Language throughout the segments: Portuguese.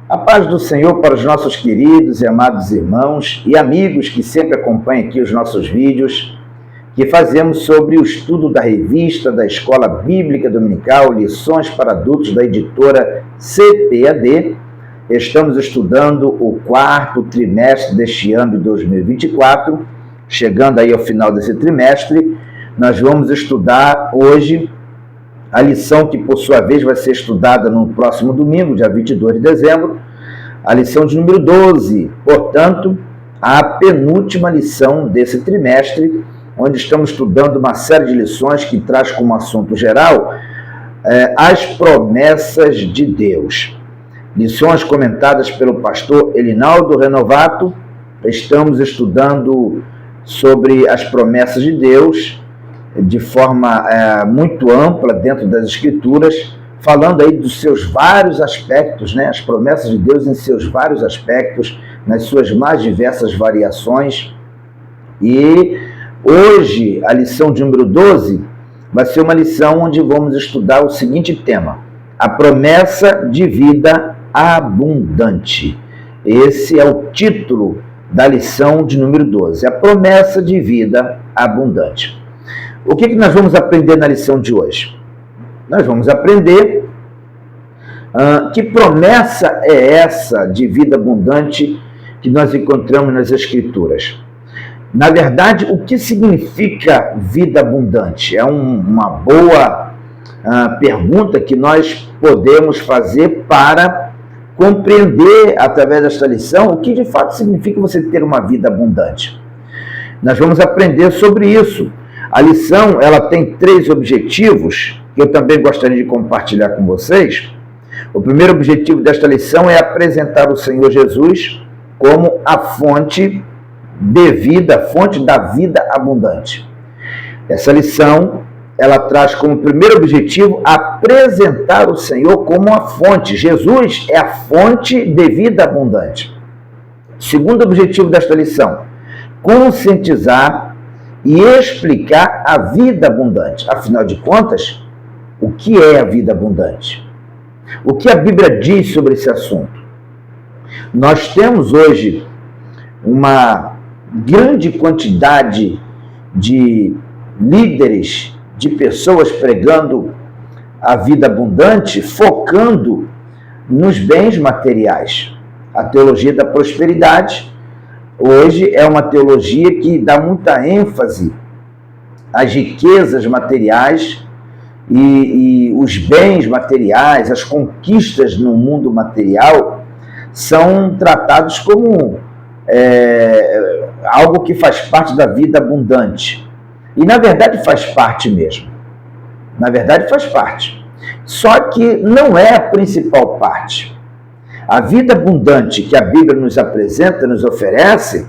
A paz do Senhor para os nossos queridos e amados irmãos e amigos que sempre acompanham aqui os nossos vídeos, que fazemos sobre o estudo da revista da Escola Bíblica Dominical, Lições para Adultos, da editora CPAD. Estamos estudando o quarto trimestre deste ano de 2024. Chegando aí ao final desse trimestre, nós vamos estudar hoje a lição que, por sua vez, vai ser estudada no próximo domingo, dia 22 de dezembro, a lição de número 12, portanto, a penúltima lição desse trimestre, onde estamos estudando uma série de lições que traz como assunto geral as promessas de Deus. Lições comentadas pelo pastor Elinaldo Renovato. Estamos estudando sobre as promessas de Deus de forma muito ampla dentro das Escrituras, falando aí dos seus vários aspectos, né? As promessas de Deus em seus vários aspectos, nas suas mais diversas variações. E hoje, a lição de número 12 vai ser uma lição onde vamos estudar o seguinte tema: a promessa de vida abundante. Esse é o título da lição de número 12, a promessa de vida abundante. O que nós vamos aprender na lição de hoje? Nós vamos aprender que promessa é essa de vida abundante que nós encontramos nas Escrituras. Na verdade, o que significa vida abundante? É uma boa pergunta que nós podemos fazer para compreender, através desta lição, o que de fato significa você ter uma vida abundante. Nós vamos aprender sobre isso. A lição, ela tem 3 objetivos, que eu também gostaria de compartilhar com vocês. O primeiro objetivo desta lição é apresentar o Senhor Jesus como a fonte de vida, a fonte da vida abundante. Essa lição, ela traz como primeiro objetivo apresentar o Senhor como a fonte. Jesus é a fonte de vida abundante. Segundo objetivo desta lição, conscientizar e explicar a vida abundante. Afinal de contas, o que é a vida abundante? O que a Bíblia diz sobre esse assunto? Nós temos hoje uma grande quantidade de líderes, de pessoas pregando a vida abundante, focando nos bens materiais. A teologia da prosperidade hoje é uma teologia que dá muita ênfase às riquezas materiais e os bens materiais, as conquistas no mundo material são tratados como algo que faz parte da vida abundante. E, na verdade, faz parte mesmo. Na verdade, faz parte. Só que não é a principal parte. A vida abundante que a Bíblia nos apresenta, nos oferece,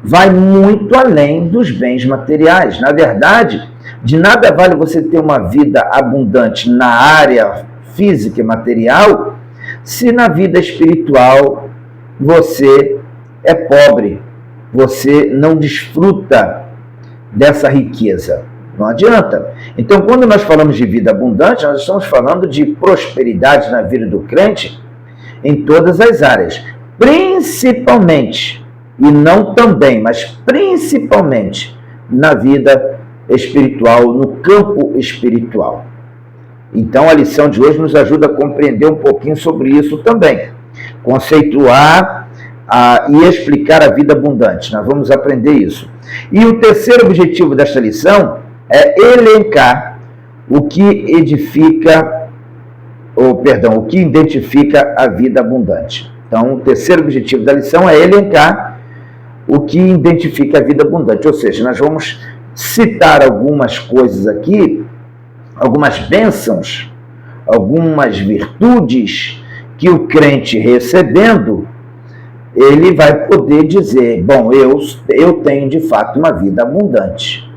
vai muito além dos bens materiais. Na verdade, de nada vale você ter uma vida abundante na área física e material, se na vida espiritual você é pobre, você não desfruta dessa riqueza. Não adianta. Então, quando nós falamos de vida abundante, nós estamos falando de prosperidade na vida do crente em todas as áreas, principalmente, e não também, mas principalmente na vida espiritual, no campo espiritual. Então, a lição de hoje nos ajuda a compreender um pouquinho sobre isso também, conceituar e explicar a vida abundante. Nós vamos aprender isso. E o terceiro objetivo desta lição é elencar o que o que identifica a vida abundante. Então, o terceiro objetivo da lição é elencar o que identifica a vida abundante. Ou seja, nós vamos citar algumas coisas aqui, algumas bênçãos, algumas virtudes que o crente recebendo, ele vai poder dizer, bom, eu tenho de fato uma vida abundante.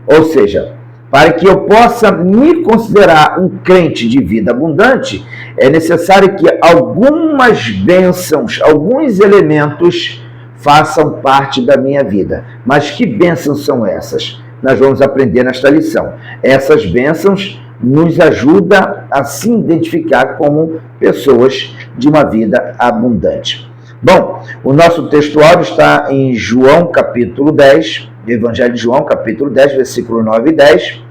Ou seja, para que eu possa me considerar um crente de vida abundante, é necessário que algumas bênçãos, alguns elementos façam parte da minha vida. Mas que bênçãos são essas? nós vamos aprender nesta lição. Essas bênçãos nos ajudam a se identificar como pessoas de uma vida abundante. Bom, o nosso textuário está em João capítulo 10, Evangelho de João capítulo 10, versículo 9 e 10,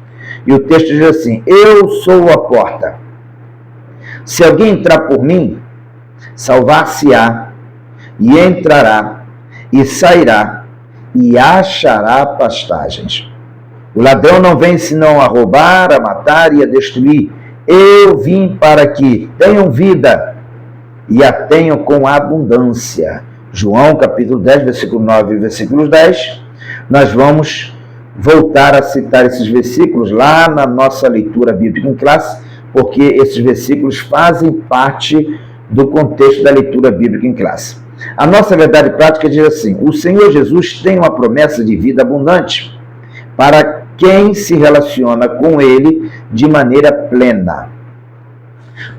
e o texto diz assim: eu sou a porta. Se alguém entrar por mim, salvar-se-á, e entrará, e sairá, e achará pastagens. O ladrão não vem senão a roubar, a matar e a destruir. Eu vim para que tenham vida e a tenham com abundância. João capítulo 10, versículo 9 e versículos 10. Nós vamos voltar a citar esses versículos lá na nossa leitura bíblica em classe, porque esses versículos fazem parte do contexto da leitura bíblica em classe. A nossa verdade prática diz assim: o Senhor Jesus tem uma promessa de vida abundante para quem se relaciona com Ele de maneira plena.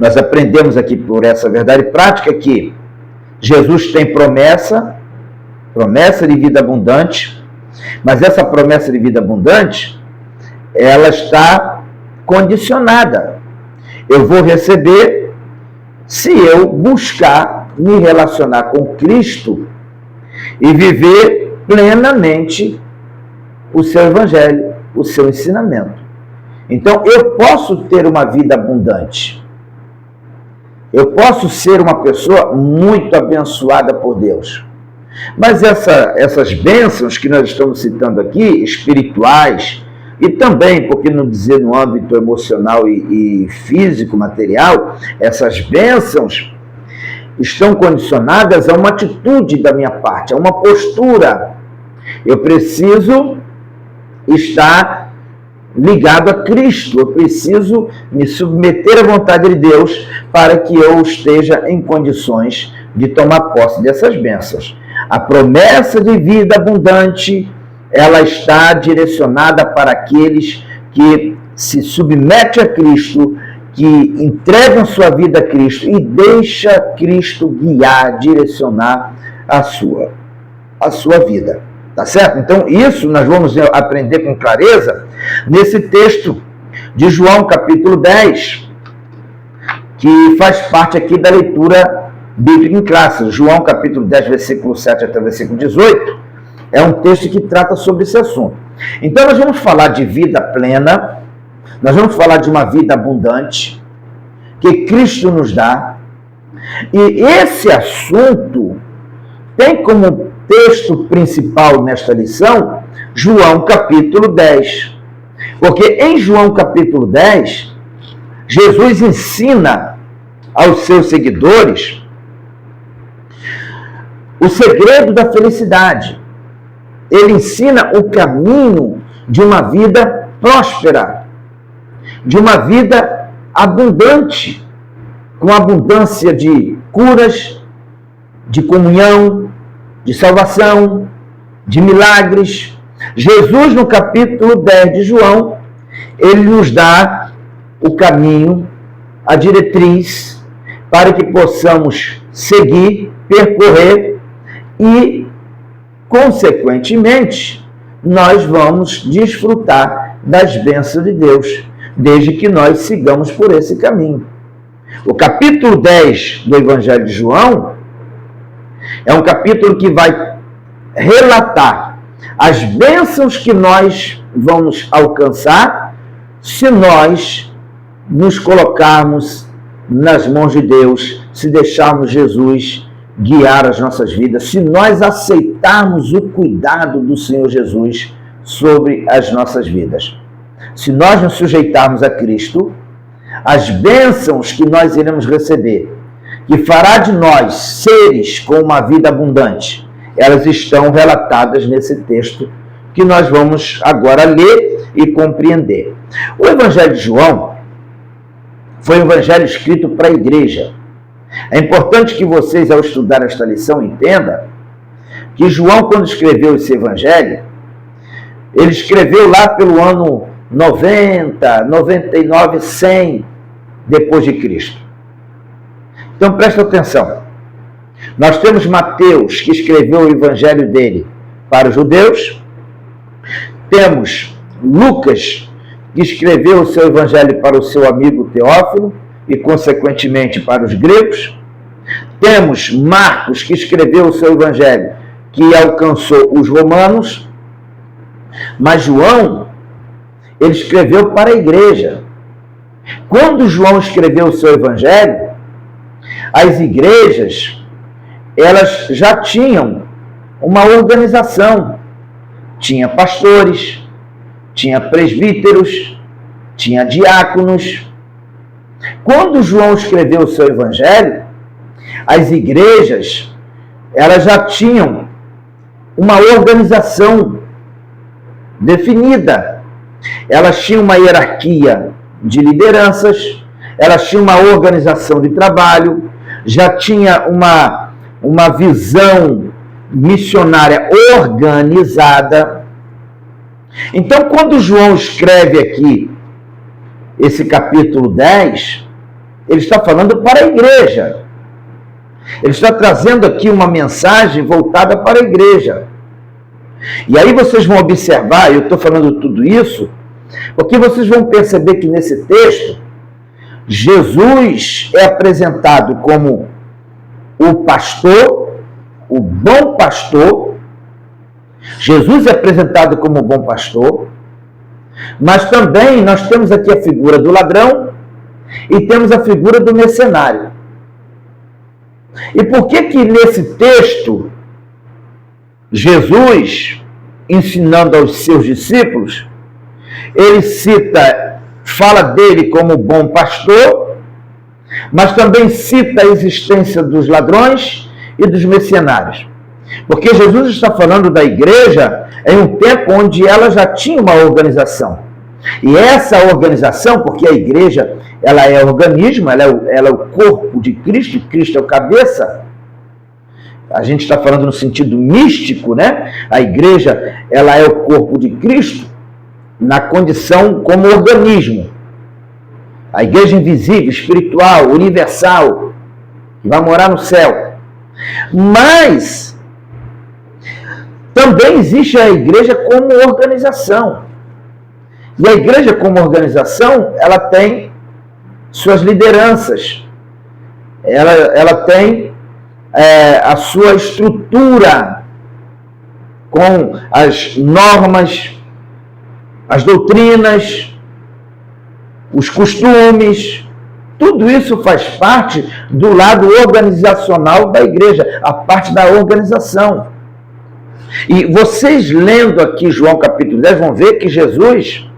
Nós aprendemos aqui por essa verdade prática que Jesus tem promessa de vida abundante, mas essa promessa de vida abundante, ela está condicionada. Eu vou receber se eu buscar me relacionar com Cristo e viver plenamente o seu evangelho, o seu ensinamento. Então, eu posso ter uma vida abundante. Eu posso ser uma pessoa muito abençoada por Deus. Mas essas bênçãos que nós estamos citando aqui, espirituais, e também, por que não dizer no âmbito emocional e físico, material, essas bênçãos estão condicionadas a uma atitude da minha parte, a uma postura. Eu preciso estar ligado a Cristo, eu preciso me submeter à vontade de Deus para que eu esteja em condições de tomar posse dessas bênçãos. A promessa de vida abundante, ela está direcionada para aqueles que se submetem a Cristo, que entregam sua vida a Cristo e deixa Cristo guiar, direcionar a sua vida. Tá certo? Então, isso nós vamos aprender com clareza nesse texto de João, capítulo 10, que faz parte aqui da leitura bíblica em classe. João, capítulo 10, versículo 7 até o versículo 18, é um texto que trata sobre esse assunto. Então, nós vamos falar de vida plena, nós vamos falar de uma vida abundante, que Cristo nos dá, e esse assunto tem como texto principal nesta lição João capítulo 10. Porque em João capítulo 10, Jesus ensina aos seus seguidores o segredo da felicidade. Ele ensina o caminho de uma vida próspera, de uma vida abundante, com abundância de curas, de comunhão, de salvação, de milagres. Jesus, no capítulo 10 de João, ele nos dá o caminho, a diretriz, para que possamos seguir, percorrer e, consequentemente, nós vamos desfrutar das bênçãos de Deus, desde que nós sigamos por esse caminho. O capítulo 10 do Evangelho de João é um capítulo que vai relatar as bênçãos que nós vamos alcançar se nós nos colocarmos nas mãos de Deus, se deixarmos Jesus guiar as nossas vidas, se nós aceitarmos o cuidado do Senhor Jesus sobre as nossas vidas. Se nós nos sujeitarmos a Cristo, as bênçãos que nós iremos receber, que fará de nós seres com uma vida abundante, elas estão relatadas nesse texto que nós vamos agora ler e compreender. O Evangelho de João foi um evangelho escrito para a igreja. É importante que vocês, ao estudar esta lição, entendam que João, quando escreveu esse evangelho, ele escreveu lá pelo ano 90, 99, 100 depois de Cristo. Então, presta atenção. Nós temos Mateus, que escreveu o evangelho dele para os judeus. Temos Lucas, que escreveu o seu evangelho para o seu amigo Teófilo e, consequentemente, para os gregos. Temos Marcos, que escreveu o seu evangelho, que alcançou os romanos. Mas João, ele escreveu para a igreja. Quando João escreveu o seu evangelho, as igrejas, elas já tinham uma organização. Tinha pastores, tinha presbíteros, tinha diáconos. Quando João escreveu o seu evangelho, as igrejas, elas já tinham uma organização definida. Elas tinham uma hierarquia de lideranças, elas tinham uma organização de trabalho, já tinha uma visão missionária organizada. Então, quando João escreve aqui esse capítulo 10, ele está falando para a igreja. Ele está trazendo aqui uma mensagem voltada para a igreja. E aí vocês vão observar, eu estou falando tudo isso, porque vocês vão perceber que nesse texto, Jesus é apresentado como o pastor, o bom pastor. Jesus é apresentado como o bom pastor, mas também nós temos aqui a figura do ladrão e temos a figura do mercenário. E por que que nesse texto, Jesus, ensinando aos seus discípulos, ele fala dele como bom pastor, mas também cita a existência dos ladrões e dos mercenários? Porque Jesus está falando da igreja em um tempo onde ela já tinha uma organização. E essa organização, porque a igreja, ela é organismo, ela é o corpo de Cristo, Cristo é o cabeça. A gente está falando no sentido místico, né? A igreja, ela é o corpo de Cristo na condição como organismo. A igreja invisível, espiritual, universal, que vai morar no céu. Mas também existe a igreja como organização. E a igreja como organização, ela tem suas lideranças. Ela tem a sua estrutura com as normas, as doutrinas, os costumes. Tudo isso faz parte do lado organizacional da igreja, a parte da organização. E vocês lendo aqui João capítulo 10 vão ver que Jesus,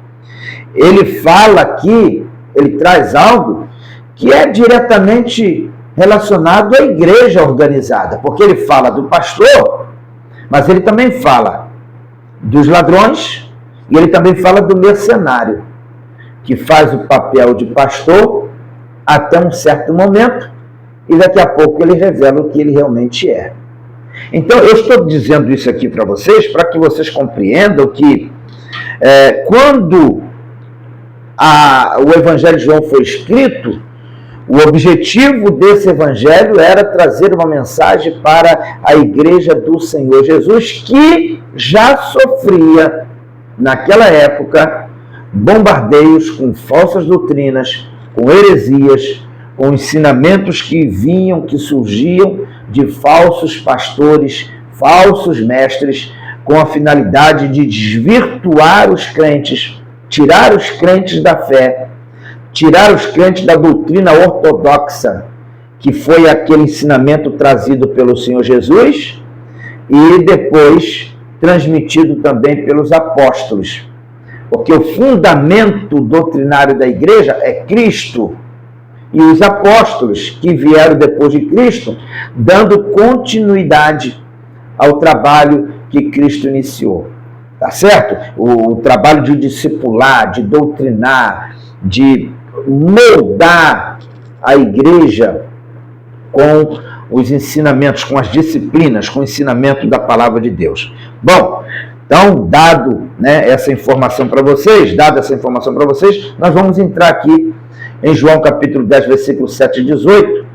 ele fala aqui, ele traz algo que é diretamente relacionado à igreja organizada, porque ele fala do pastor, mas ele também fala dos ladrões e ele também fala do mercenário, que faz o papel de pastor até um certo momento e daqui a pouco ele revela o que ele realmente é. Então, eu estou dizendo isso aqui para vocês, para que vocês compreendam que quando o Evangelho de João foi escrito, o objetivo desse Evangelho era trazer uma mensagem para a igreja do Senhor Jesus, que já sofria, naquela época, bombardeios com falsas doutrinas, com heresias, com ensinamentos que surgiam de falsos pastores, falsos mestres, com a finalidade de desvirtuar os crentes, tirar os crentes da fé, tirar os crentes da doutrina ortodoxa, que foi aquele ensinamento trazido pelo Senhor Jesus e depois transmitido também pelos apóstolos. Porque o fundamento doutrinário da igreja é Cristo e os apóstolos que vieram depois de Cristo, dando continuidade ao trabalho que Cristo iniciou. Tá certo? O trabalho de discipular, de doutrinar, de moldar a igreja com os ensinamentos, com as disciplinas, com o ensinamento da palavra de Deus. Bom, então, dada essa informação para vocês, nós vamos entrar aqui em João capítulo 10, versículos 7 e 18,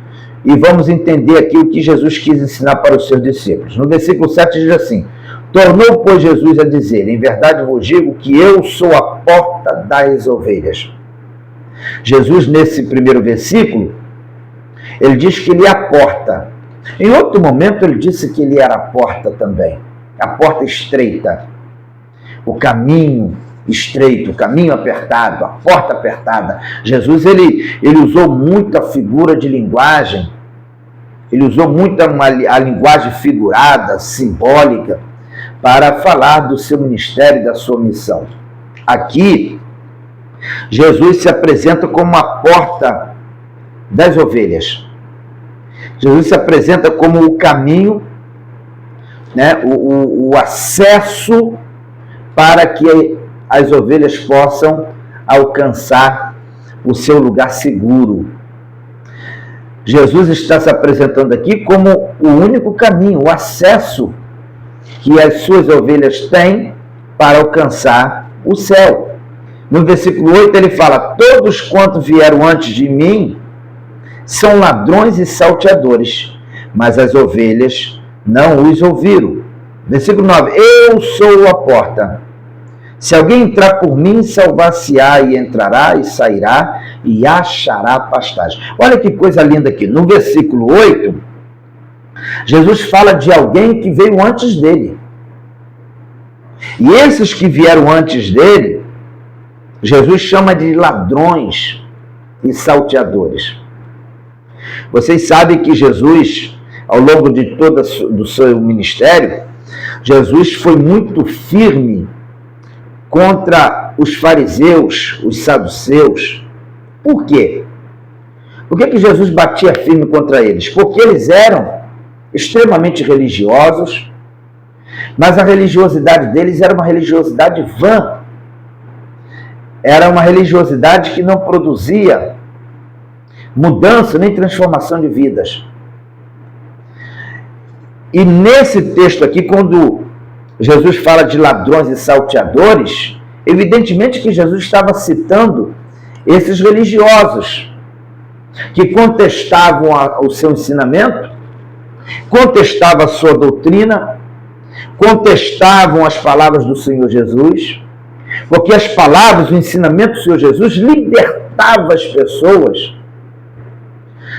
e vamos entender aqui o que Jesus quis ensinar para os seus discípulos. No versículo 7 diz assim: Tornou, pois, Jesus a dizer: em verdade vos digo que eu sou a porta das ovelhas. Jesus, nesse primeiro versículo, ele diz que ele é a porta. Em outro momento, ele disse que ele era a porta também. A porta estreita, o caminho estreito, o caminho apertado, a porta apertada. Jesus, ele usou muito a figura de linguagem, ele usou muito a linguagem figurada, simbólica, para falar do seu ministério e da sua missão. Aqui, Jesus se apresenta como a porta das ovelhas. Jesus se apresenta como o caminho, né, o acesso para que as ovelhas possam alcançar o seu lugar seguro. Jesus está se apresentando aqui como o único caminho, o acesso que as suas ovelhas têm para alcançar o céu. No versículo 8 ele fala: todos quanto vieram antes de mim são ladrões e salteadores, mas as ovelhas não os ouviram. Versículo 9: eu sou a porta. Se alguém entrar por mim, salvar-se-á, e entrará e sairá e achará pastagem. Olha que coisa linda aqui. No versículo 8, Jesus fala de alguém que veio antes dele. E esses que vieram antes dele, Jesus chama de ladrões e salteadores. Vocês sabem que Jesus, ao longo de todo o seu ministério, Jesus foi muito firme contra os fariseus, os saduceus. Por quê? Por que Jesus batia firme contra eles? Porque eles eram extremamente religiosos, mas a religiosidade deles era uma religiosidade vã. Era uma religiosidade que não produzia mudança nem transformação de vidas. E nesse texto aqui, quando Jesus fala de ladrões e salteadores, evidentemente que Jesus estava citando esses religiosos que contestavam o seu ensinamento, contestavam a sua doutrina, contestavam as palavras do Senhor Jesus, porque as palavras, o ensinamento do Senhor Jesus libertava as pessoas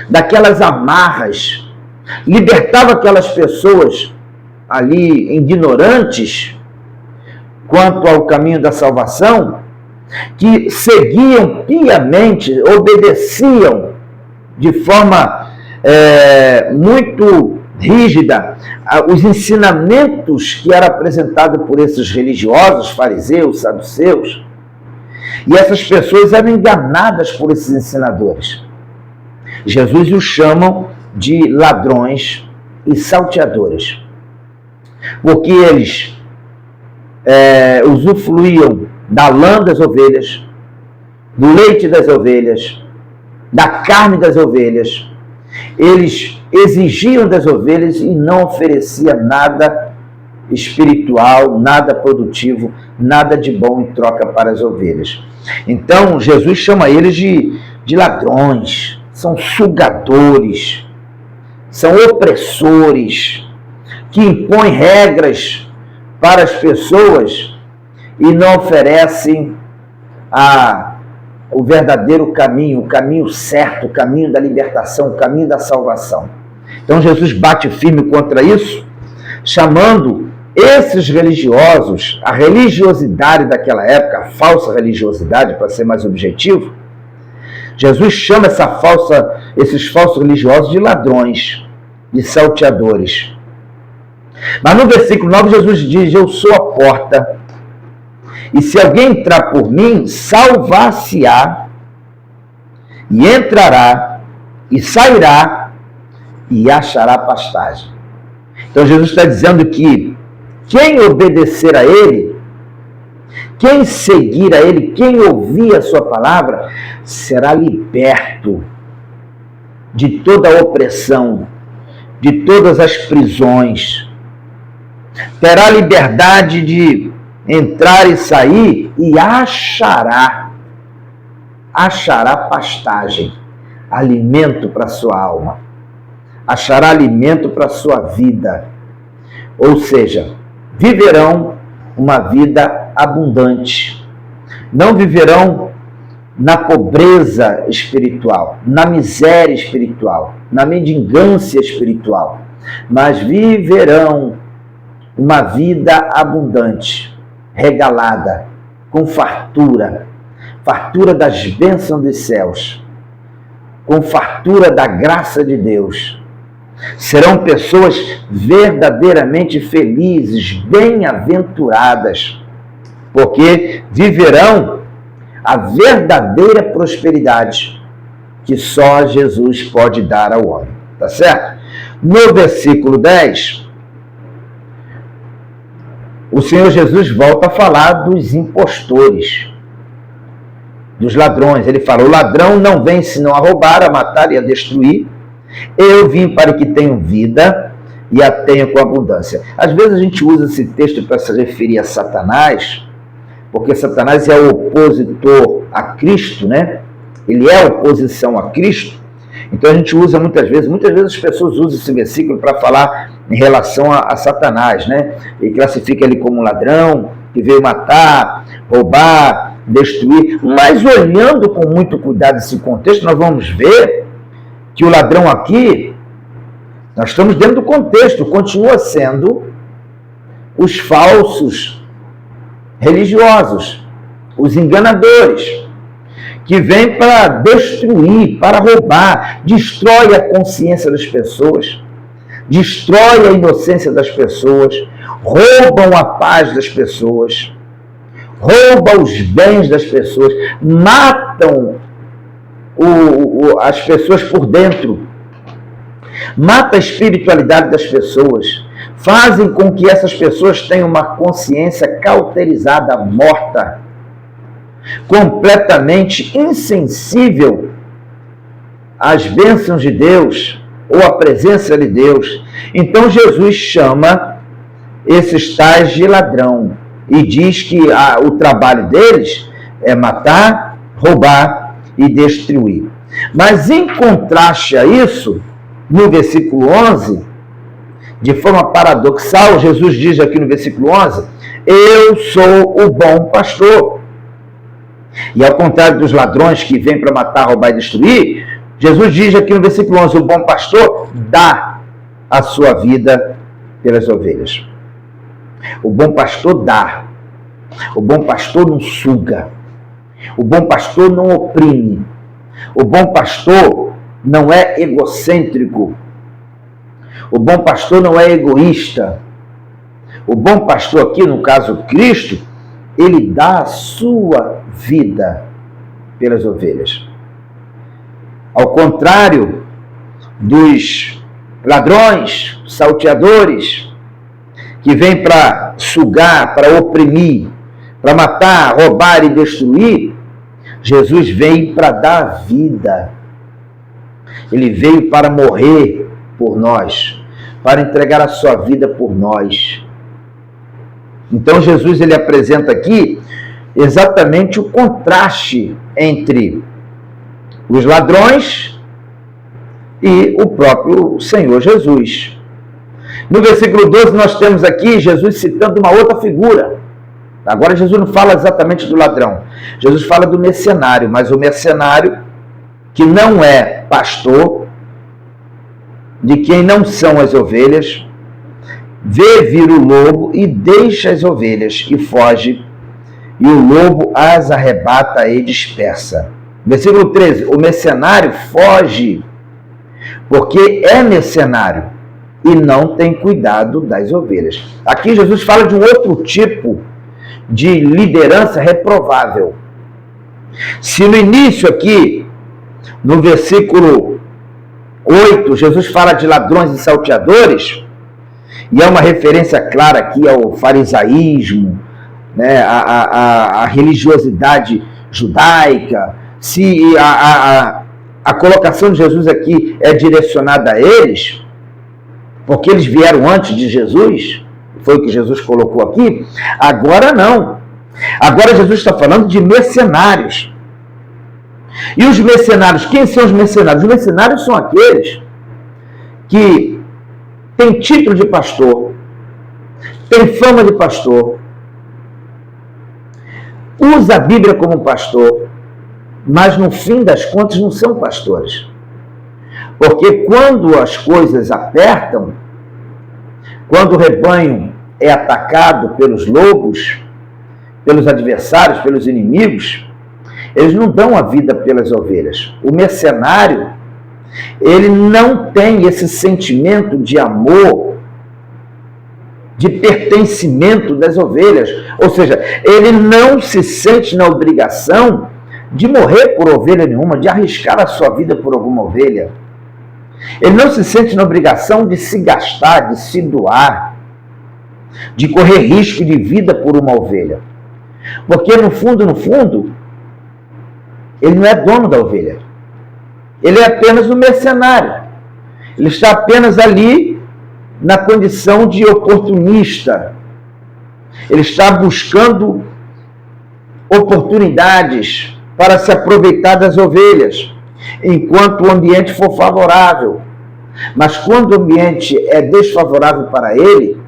daquelas amarras, libertava aquelas pessoas ali ignorantes quanto ao caminho da salvação, que seguiam piamente, obedeciam de forma muito rígida os ensinamentos que eram apresentados por esses religiosos, fariseus, saduceus, e essas pessoas eram enganadas por esses ensinadores. Jesus os chamam de ladrões e salteadores, porque eles usufruíam da lã das ovelhas, do leite das ovelhas, da carne das ovelhas. Eles exigiam das ovelhas e não ofereciam nada espiritual, nada produtivo, nada de bom em troca para as ovelhas. Então, Jesus chama eles de ladrões, são sugadores, são opressores, que impõem regras para as pessoas e não oferecem o verdadeiro caminho, o caminho certo, o caminho da libertação, o caminho da salvação. Então Jesus bate firme contra isso, chamando esses religiosos, a religiosidade daquela época, a falsa religiosidade, para ser mais objetivo. Jesus chama esses falsos religiosos de ladrões, de salteadores. Mas no versículo 9 Jesus diz: eu sou a porta, e se alguém entrar por mim, salvar-se-á, e entrará, e sairá, e achará pastagem. Então Jesus está dizendo que quem obedecer a Ele, quem seguir a Ele, quem ouvir a sua palavra, será liberto de toda a opressão, de todas as prisões, terá liberdade de entrar e sair e achará pastagem, alimento para a sua alma, achará alimento para a sua vida. Ou seja, viverão uma vida abundante. Não viverão na pobreza espiritual, na miséria espiritual, na mendigância espiritual, mas viverão uma vida abundante, regalada, com fartura, fartura das bênçãos dos céus, com fartura da graça de Deus. Serão pessoas verdadeiramente felizes, bem-aventuradas, porque viverão a verdadeira prosperidade que só Jesus pode dar ao homem. Tá certo? No versículo 10, o Senhor Jesus volta a falar dos impostores, dos ladrões. Ele fala: o ladrão não vem senão a roubar, a matar e a destruir. Eu vim para que tenham vida e a tenham com abundância. Às vezes a gente usa esse texto para se referir a Satanás, porque Satanás é o opositor a Cristo, né? Ele é a oposição a Cristo. Então a gente usa muitas vezes as pessoas usam esse versículo para falar em relação a Satanás, né? E classifica ele como um ladrão, que veio matar, roubar, destruir. Mas olhando com muito cuidado esse contexto, nós vamos ver que o ladrão aqui, nós estamos dentro do contexto, continua sendo os falsos religiosos, os enganadores, que vêm para destruir, para roubar, destrói a consciência das pessoas, destrói a inocência das pessoas, roubam a paz das pessoas, roubam os bens das pessoas, matam as pessoas por dentro, mata a espiritualidade das pessoas, fazem com que essas pessoas tenham uma consciência cauterizada, morta, completamente insensível às bênçãos de Deus ou à presença de Deus. Então Jesus chama esses tais de ladrão e diz que o trabalho deles é matar, roubar e destruir. Mas em contraste a isso, no versículo 11, de forma paradoxal, Jesus diz aqui no versículo 11: eu sou o bom pastor. E ao contrário dos ladrões que vêm para matar, roubar e destruir, Jesus diz aqui no versículo 11: o bom pastor dá a sua vida pelas ovelhas. O bom pastor dá. O bom pastor não suga. O bom pastor não oprime. O bom pastor não é egocêntrico. O bom pastor não é egoísta. O bom pastor aqui, no caso Cristo, ele dá a sua vida pelas ovelhas. Ao contrário dos ladrões, salteadores, que vêm para sugar, para oprimir, para matar, roubar e destruir, Jesus veio para dar vida. Ele veio para morrer por nós, para entregar a sua vida por nós. Então Jesus ele apresenta aqui exatamente o contraste entre os ladrões e o próprio Senhor Jesus. No versículo 12 nós temos aqui Jesus citando uma outra figura. Agora Jesus não fala exatamente do ladrão. Jesus fala do mercenário, mas o mercenário que não é pastor, de quem não são as ovelhas, vê vir o lobo e deixa as ovelhas e foge, e o lobo as arrebata e dispersa. Versículo 13, o mercenário foge porque é mercenário e não tem cuidado das ovelhas. Aqui Jesus fala de um outro tipo de liderança reprovável. Se no início aqui, no versículo 8, Jesus fala de ladrões e salteadores, e é uma referência clara aqui ao farisaísmo, né, a religiosidade judaica, se a colocação de Jesus aqui é direcionada a eles, porque eles vieram antes de Jesus, foi o que Jesus colocou aqui, agora não. Agora Jesus está falando de mercenários. E os mercenários, quem são os mercenários? Os mercenários são aqueles que têm título de pastor, tem fama de pastor, usa a Bíblia como pastor, mas no fim das contas não são pastores. Porque quando as coisas apertam, quando o rebanho é atacado pelos lobos, pelos adversários, pelos inimigos, eles não dão a vida pelas ovelhas. O mercenário, ele não tem esse sentimento de amor, de pertencimento das ovelhas. Ou seja, ele não se sente na obrigação de morrer por ovelha nenhuma, de arriscar a sua vida por alguma ovelha. Ele não se sente na obrigação de se gastar, de se doar, de correr risco de vida por uma ovelha. Porque no fundo, ele não é dono da ovelha. Ele é apenas um mercenário. Ele está apenas ali na condição de oportunista. Ele está buscando oportunidades para se aproveitar das ovelhas, enquanto o ambiente for favorável. Mas quando o ambiente é desfavorável para ele,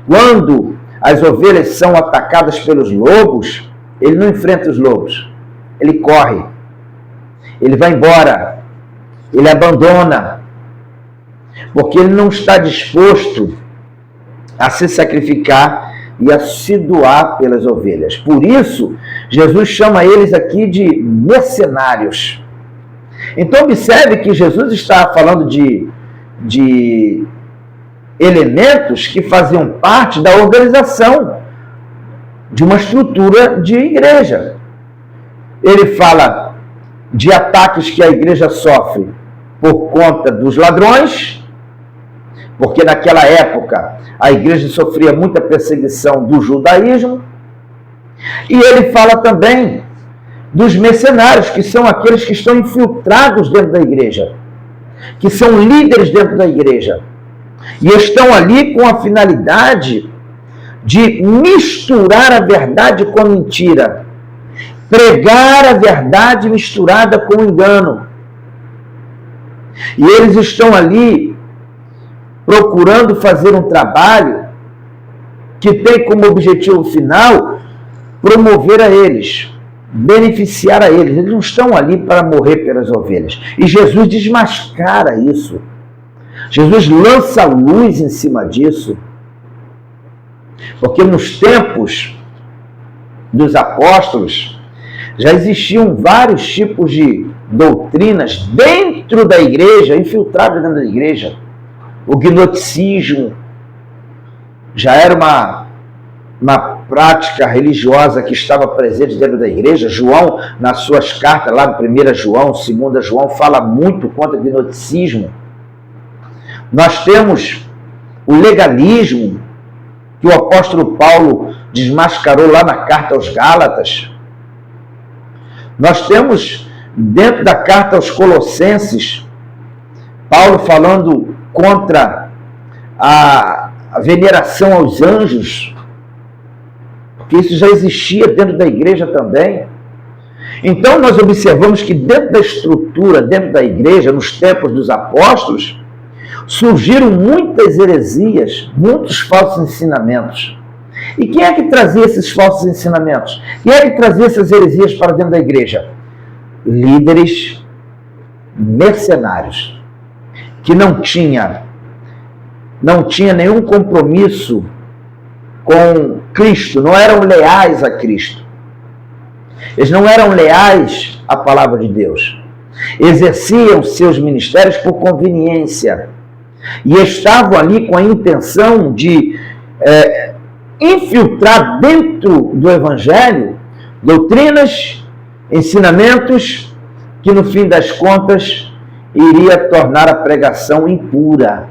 quando as ovelhas são atacadas pelos lobos, ele não enfrenta os lobos. Ele corre. Ele vai embora. Ele abandona. Porque ele não está disposto a se sacrificar e a se doar pelas ovelhas. Por isso, Jesus chama eles aqui de mercenários. Então, observe que Jesus está falando de elementos que faziam parte da organização de uma estrutura de igreja. Ele fala de ataques que a igreja sofre por conta dos ladrões, porque naquela época a igreja sofria muita perseguição do judaísmo. E ele fala também dos mercenários, que são aqueles que estão infiltrados dentro da igreja, que são líderes dentro da igreja, e estão ali com a finalidade de misturar a verdade com a mentira, pregar a verdade misturada com o engano. E eles estão ali procurando fazer um trabalho que tem como objetivo final promover a eles, beneficiar a eles. Eles não estão ali para morrer pelas ovelhas. E Jesus desmascara isso. Jesus lança luz em cima disso. Porque nos tempos dos apóstolos já existiam vários tipos de doutrinas dentro da igreja, infiltradas dentro da igreja. O gnosticismo já era uma prática religiosa que estava presente dentro da igreja. João, nas suas cartas, lá no 1 João, 2 João, fala muito contra o gnosticismo. Nós temos o legalismo, que o apóstolo Paulo desmascarou lá na carta aos Gálatas. Nós temos, dentro da carta aos Colossenses, Paulo falando contra a veneração aos anjos, porque isso já existia dentro da igreja também. Então nós observamos que dentro da estrutura, dentro da igreja, nos tempos dos apóstolos, surgiram muitas heresias, muitos falsos ensinamentos. E quem é que trazia esses falsos ensinamentos? Quem é que trazia essas heresias para dentro da igreja? Líderes mercenários, que não tinha nenhum compromisso com Cristo, não eram leais a Cristo. Eles não eram leais à palavra de Deus. Exerciam seus ministérios por conveniência. E estavam ali com a intenção de infiltrar dentro do Evangelho doutrinas, ensinamentos, que no fim das contas iria tornar a pregação impura,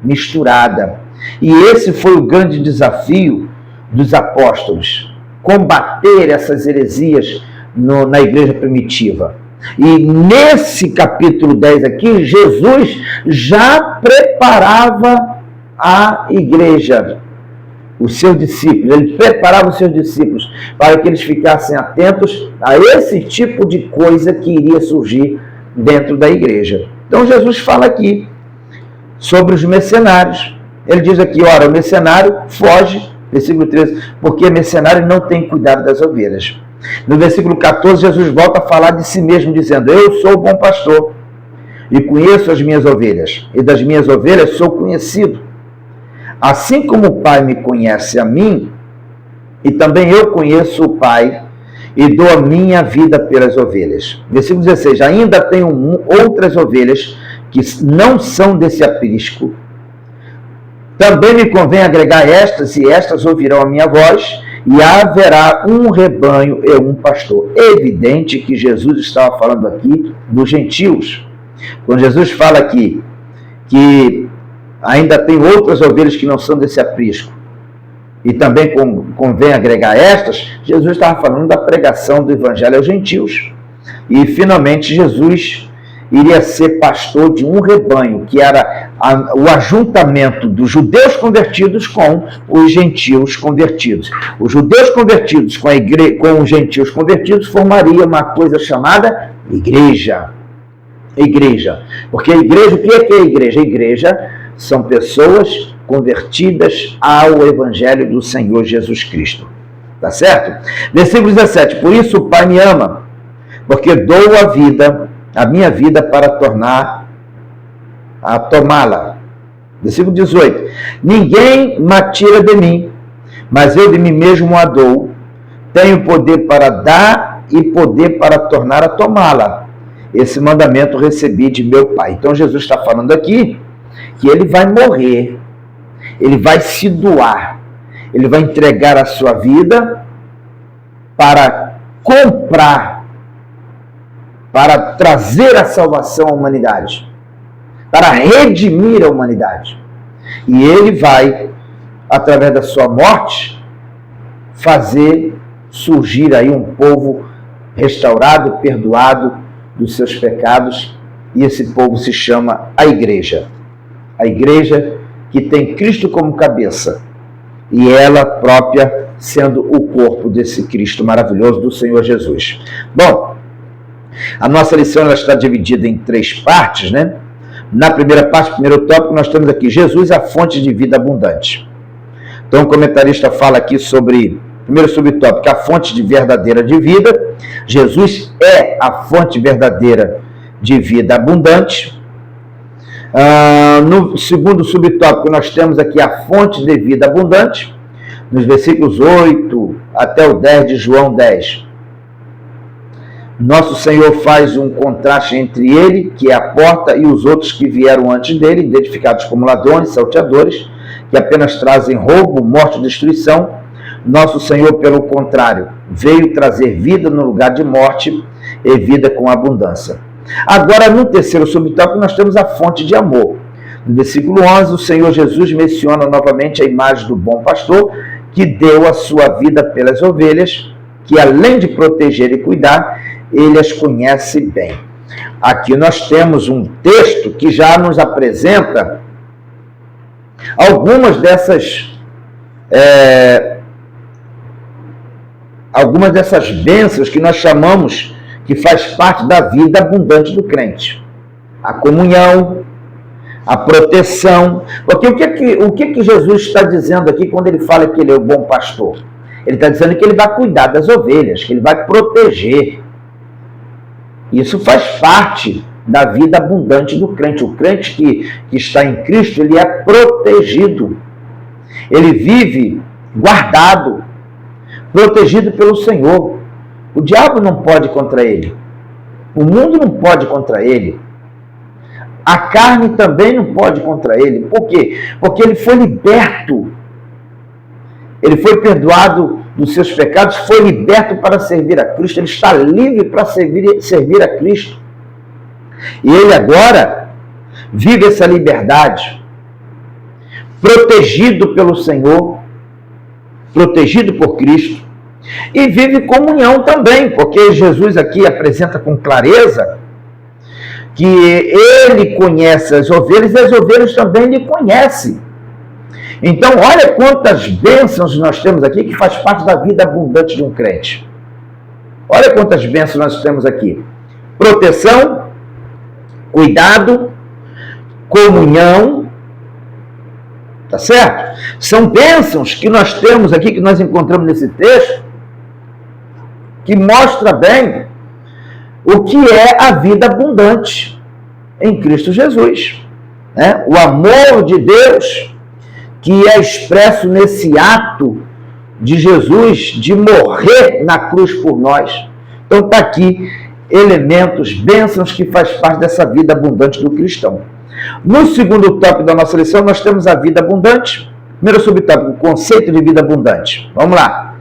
misturada. E esse foi o grande desafio dos apóstolos, combater essas heresias na igreja primitiva. E nesse capítulo 10 aqui, Jesus já preparava a igreja, os seus discípulos. Ele preparava os seus discípulos para que eles ficassem atentos a esse tipo de coisa que iria surgir dentro da igreja. Então Jesus fala aqui sobre os mercenários, Ele diz aqui, ora, o mercenário foge, versículo 13, porque mercenário não tem cuidado das ovelhas. No versículo 14, Jesus volta a falar de si mesmo, dizendo, eu sou o bom pastor e conheço as minhas ovelhas, e das minhas ovelhas sou conhecido. Assim como o Pai me conhece a mim, e também eu conheço o Pai, e dou a minha vida pelas ovelhas. Versículo 16, ainda tenho outras ovelhas que não são desse aprisco. Também me convém agregar estas, e estas ouvirão a minha voz, e haverá um rebanho e um pastor. É evidente que Jesus estava falando aqui dos gentios. Quando Jesus fala aqui que ainda tem outras ovelhas que não são desse aprisco, e também convém agregar estas, Jesus estava falando da pregação do evangelho aos gentios. E finalmente Jesus iria ser pastor de um rebanho, que era o ajuntamento dos judeus convertidos com os gentios convertidos. Os judeus convertidos com os gentios convertidos formaria uma coisa chamada igreja. Igreja. Porque a igreja, o que é a igreja? A igreja são pessoas convertidas ao evangelho do Senhor Jesus Cristo. Tá certo? Versículo 17. Por isso o Pai me ama, porque dou a minha vida para tomá-la. Versículo 18. Ninguém me tira de mim, mas eu de mim mesmo a dou. Tenho poder para dar e poder para tornar a tomá-la. Esse mandamento recebi de meu Pai. Então Jesus está falando aqui que ele vai morrer, ele vai se doar, ele vai entregar a sua vida para comprar, para trazer a salvação à humanidade, para redimir a humanidade. E ele vai, através da sua morte, fazer surgir aí um povo restaurado, perdoado dos seus pecados, e esse povo se chama a igreja. A igreja que tem Cristo como cabeça, e ela própria sendo o corpo desse Cristo maravilhoso do Senhor Jesus. Bom, a nossa lição ela está dividida em 3 partes, né? Na primeira parte, primeiro tópico, nós temos aqui Jesus, a fonte de vida abundante. Então o comentarista fala aqui sobre, primeiro subtópico, a fonte de verdadeira de vida. Jesus é a fonte verdadeira de vida abundante. No segundo subtópico, nós temos aqui a fonte de vida abundante, nos versículos 8 até o 10 de João 10. Nosso Senhor faz um contraste entre ele, que é a porta, e os outros que vieram antes dele, identificados como ladrões, salteadores, que apenas trazem roubo, morte e destruição. Nosso Senhor, pelo contrário, veio trazer vida no lugar de morte e vida com abundância. Agora, no terceiro subtópico, nós temos a fonte de amor. No versículo 11, o Senhor Jesus menciona novamente a imagem do bom pastor, que deu a sua vida pelas ovelhas, que além de proteger e cuidar, ele as conhece bem. Aqui nós temos um texto que já nos apresenta algumas dessas bênçãos que nós chamamos que faz parte da vida abundante do crente. A comunhão, a proteção. Porque o que Jesus está dizendo aqui quando ele fala que ele é o bom pastor? Ele está dizendo que ele vai cuidar das ovelhas, que ele vai proteger. Isso faz parte da vida abundante do crente. O crente que está em Cristo, ele é protegido. Ele vive guardado, protegido pelo Senhor. O diabo não pode contra ele. O mundo não pode contra ele. A carne também não pode contra ele. Por quê? Porque ele foi liberto. Ele foi perdoado dos seus pecados, foi liberto para servir a Cristo. Ele está livre para servir a Cristo. E ele agora vive essa liberdade, protegido pelo Senhor, protegido por Cristo, e vive comunhão também, porque Jesus aqui apresenta com clareza que ele conhece as ovelhas e as ovelhas também lhe conhecem. Então, olha quantas bênçãos nós temos aqui que faz parte da vida abundante de um crente. Olha quantas bênçãos nós temos aqui. Proteção, cuidado, comunhão, Tá certo? São bênçãos que nós temos aqui, que nós encontramos nesse texto, que mostra bem o que é a vida abundante em Cristo Jesus. Né? O amor de Deus que é expresso nesse ato de Jesus de morrer na cruz por nós. Então está aqui elementos, bênçãos que faz parte dessa vida abundante do cristão. No segundo tópico da nossa lição, nós temos a vida abundante. Primeiro subtópico, o conceito de vida abundante. Vamos lá.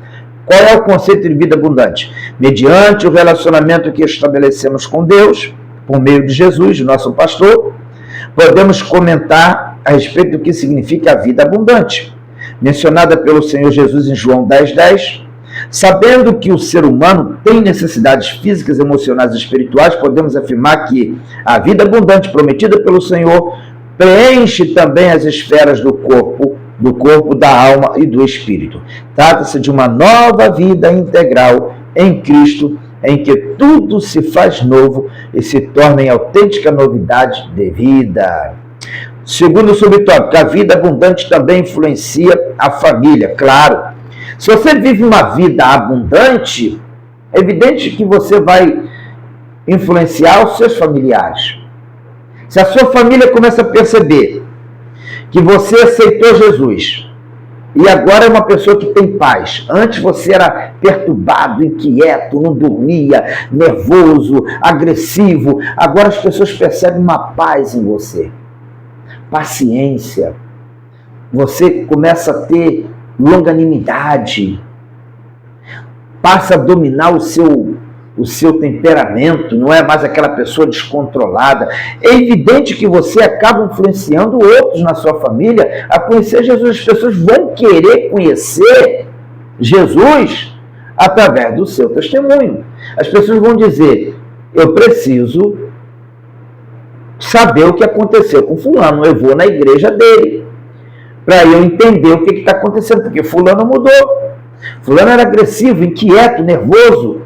Qual é o conceito de vida abundante? Mediante o relacionamento que estabelecemos com Deus, por meio de Jesus, nosso pastor, podemos comentar a respeito do que significa a vida abundante, mencionada pelo Senhor Jesus em João 10:10. Sabendo que o ser humano tem necessidades físicas, emocionais e espirituais, podemos afirmar que a vida abundante prometida pelo Senhor preenche também as esferas do corpo, da alma e do espírito. Trata-se de uma nova vida integral em Cristo, em que tudo se faz novo e se torna em autêntica novidade de vida. Segundo subtópico, a vida abundante também influencia a família, claro. Se você vive uma vida abundante, é evidente que você vai influenciar os seus familiares. Se a sua família começa a perceber que você aceitou Jesus e agora é uma pessoa que tem paz, antes você era perturbado, inquieto, não dormia, nervoso, agressivo, agora as pessoas percebem uma paz em você, paciência, você começa a ter longanimidade, passa a dominar o seu temperamento, não é mais aquela pessoa descontrolada. É evidente que você acaba influenciando outros na sua família a conhecer Jesus. As pessoas vão querer conhecer Jesus através do seu testemunho. As pessoas vão dizer, eu preciso saber o que aconteceu com fulano, eu vou na igreja dele, para eu entender o que está acontecendo, porque fulano mudou. Fulano era agressivo, inquieto, nervoso.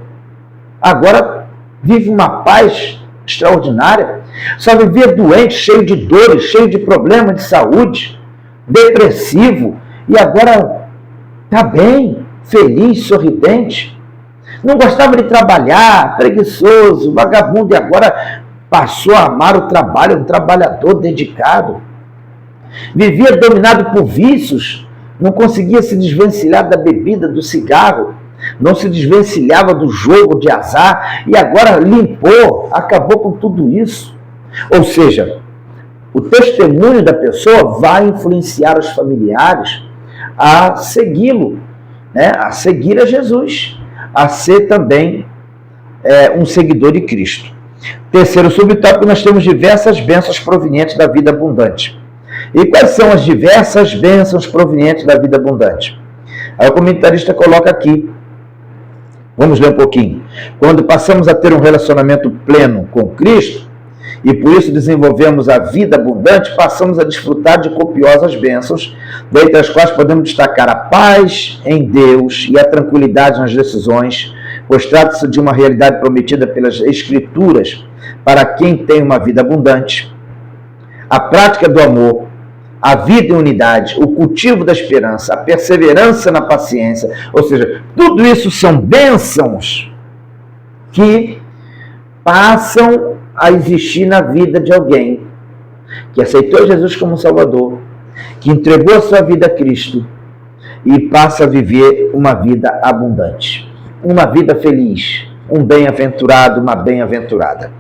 Agora vive uma paz extraordinária. Só vivia doente, cheio de dores, cheio de problemas de saúde, depressivo. E agora está bem, feliz, sorridente. Não gostava de trabalhar, preguiçoso, vagabundo. E agora passou a amar o trabalho, um trabalhador dedicado. Vivia dominado por vícios, não conseguia se desvencilhar da bebida, do cigarro, não se desvencilhava do jogo de azar e agora limpou, acabou com tudo isso. Ou seja, o testemunho da pessoa vai influenciar os familiares a segui-lo, né? A seguir a Jesus, a ser também um seguidor de Cristo. Terceiro subtópico, nós temos diversas bênçãos provenientes da vida abundante. E quais são as diversas bênçãos provenientes da vida abundante? Aí o comentarista coloca aqui, vamos ler um pouquinho. Quando passamos a ter um relacionamento pleno com Cristo, e por isso desenvolvemos a vida abundante, passamos a desfrutar de copiosas bênçãos, dentre as quais podemos destacar a paz em Deus e a tranquilidade nas decisões, pois trata-se de uma realidade prometida pelas Escrituras para quem tem uma vida abundante. A prática do amor, a vida em unidade, o cultivo da esperança, a perseverança na paciência, ou seja, tudo isso são bênçãos que passam a existir na vida de alguém que aceitou Jesus como Salvador, que entregou a sua vida a Cristo e passa a viver uma vida abundante, uma vida feliz, um bem-aventurado, uma bem-aventurada.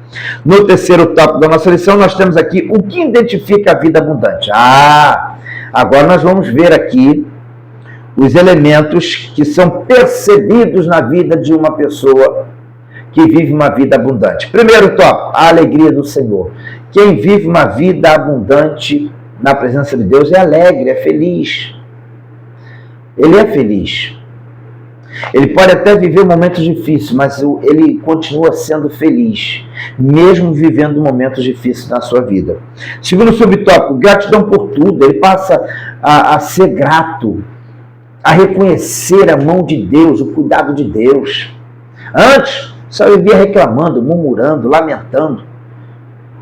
No terceiro tópico da nossa lição, nós temos aqui o que identifica a vida abundante. Agora nós vamos ver aqui os elementos que são percebidos na vida de uma pessoa que vive uma vida abundante. Primeiro tópico, a alegria do Senhor. Quem vive uma vida abundante na presença de Deus é alegre, é feliz. Ele é feliz. Ele pode até viver momentos difíceis, mas ele continua sendo feliz, mesmo vivendo momentos difíceis na sua vida. Segundo subtópico, gratidão por tudo. Ele passa a ser grato, a reconhecer a mão de Deus, o cuidado de Deus. Antes, só vivia reclamando, murmurando, lamentando.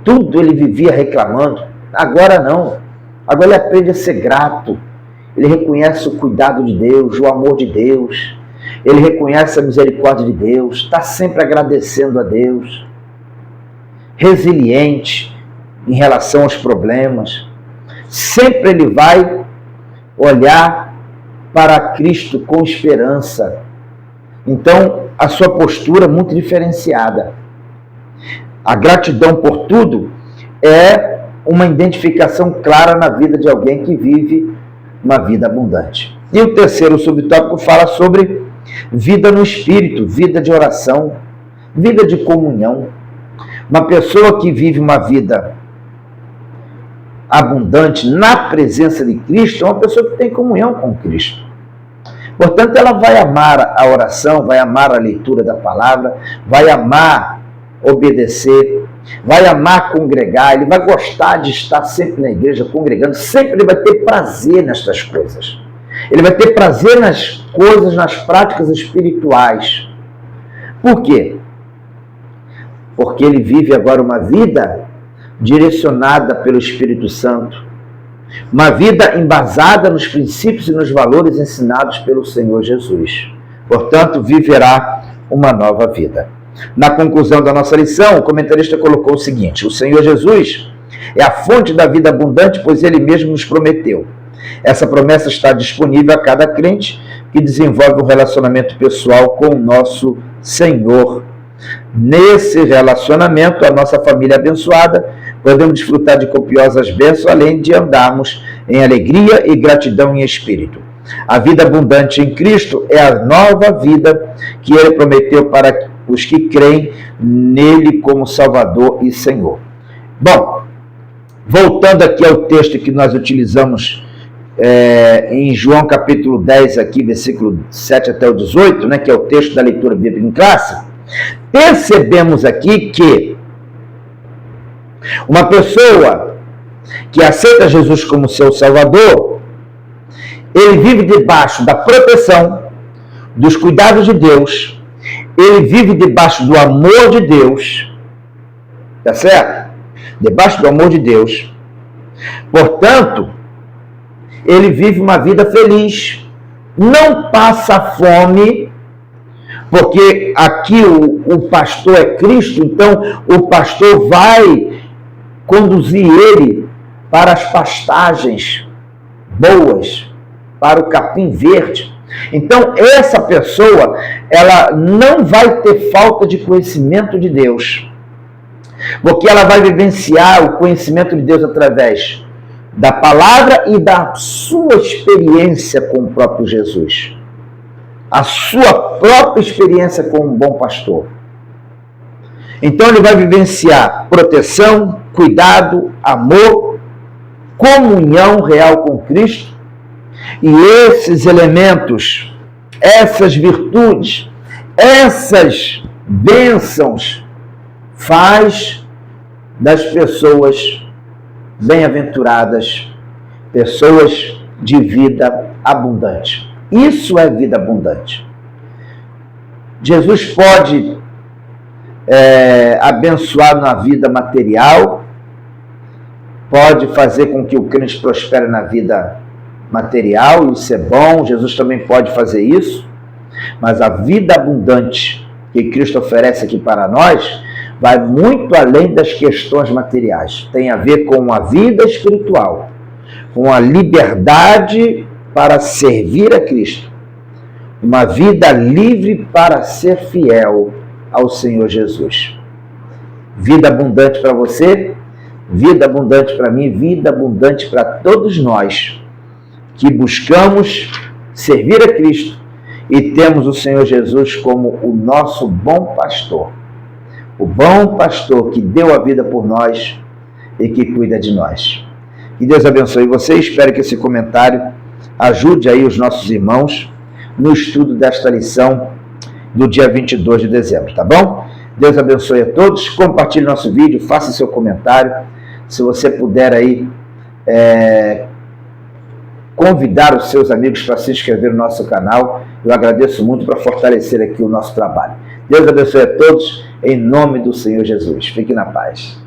Tudo ele vivia reclamando. Agora não. Agora ele aprende a ser grato. Ele reconhece o cuidado de Deus, o amor de Deus. Ele reconhece a misericórdia de Deus, está sempre agradecendo a Deus. Resiliente em relação aos problemas. Sempre ele vai olhar para Cristo com esperança. Então, a sua postura é muito diferenciada. A gratidão por tudo é uma identificação clara na vida de alguém que vive uma vida abundante. E o terceiro subtópico fala sobre vida no Espírito, vida de oração, vida de comunhão. Uma pessoa que vive uma vida abundante na presença de Cristo é uma pessoa que tem comunhão com Cristo. Portanto, ela vai amar a oração, vai amar a leitura da palavra, vai amar obedecer, vai amar congregar, ele vai gostar de estar sempre na igreja congregando, sempre ele vai ter prazer nestas coisas. Ele vai ter prazer nas coisas, nas práticas espirituais. Por quê? Porque ele vive agora uma vida direcionada pelo Espírito Santo, uma vida embasada nos princípios e nos valores ensinados pelo Senhor Jesus. Portanto, viverá uma nova vida. Na conclusão da nossa lição, o comentarista colocou o seguinte: o Senhor Jesus é a fonte da vida abundante, pois ele mesmo nos prometeu. Essa promessa está disponível a cada crente que desenvolve um relacionamento pessoal com o nosso Senhor. Nesse relacionamento, a nossa família abençoada, podemos desfrutar de copiosas bênçãos, além de andarmos em alegria e gratidão em espírito. A vida abundante em Cristo é a nova vida que ele prometeu para os que creem nele como Salvador e Senhor. Bom, voltando aqui ao texto que nós utilizamos em João capítulo 10, aqui, versículo 7 até o 18, né, que é o texto da leitura bíblica em classe, percebemos aqui que uma pessoa que aceita Jesus como seu Salvador, ele vive debaixo da proteção, dos cuidados de Deus, ele vive debaixo do amor de Deus, tá certo? Debaixo do amor de Deus. Portanto, ele vive uma vida feliz, não passa fome, porque aqui o pastor é Cristo, então o pastor vai conduzir ele para as pastagens boas, para o capim verde. Então, essa pessoa, ela não vai ter falta de conhecimento de Deus, porque ela vai vivenciar o conhecimento de Deus através da palavra e da sua experiência com o próprio Jesus. A sua própria experiência com um bom pastor. Então, ele vai vivenciar proteção, cuidado, amor, comunhão real com Cristo. E esses elementos, essas virtudes, essas bênçãos, faz das pessoas bem-aventuradas, pessoas de vida abundante. Isso é vida abundante. Jesus pode abençoar na vida material, pode fazer com que o crente prospere na vida material, isso é bom, Jesus também pode fazer isso, mas a vida abundante que Cristo oferece aqui para nós vai muito além das questões materiais, tem a ver com a vida espiritual, com a liberdade para servir a Cristo, uma vida livre para ser fiel ao Senhor Jesus. Vida abundante para você, vida abundante para mim, vida abundante para todos nós que buscamos servir a Cristo e temos o Senhor Jesus como o nosso bom pastor. O bom pastor que deu a vida por nós e que cuida de nós. Que Deus abençoe você. Espero que esse comentário ajude aí os nossos irmãos no estudo desta lição do dia 22 de dezembro, tá bom? Deus abençoe a todos. Compartilhe nosso vídeo, faça seu comentário. Se você puder aí convidar os seus amigos para se inscrever no nosso canal, eu agradeço muito para fortalecer aqui o nosso trabalho. Deus abençoe a todos, em nome do Senhor Jesus. Fique na paz.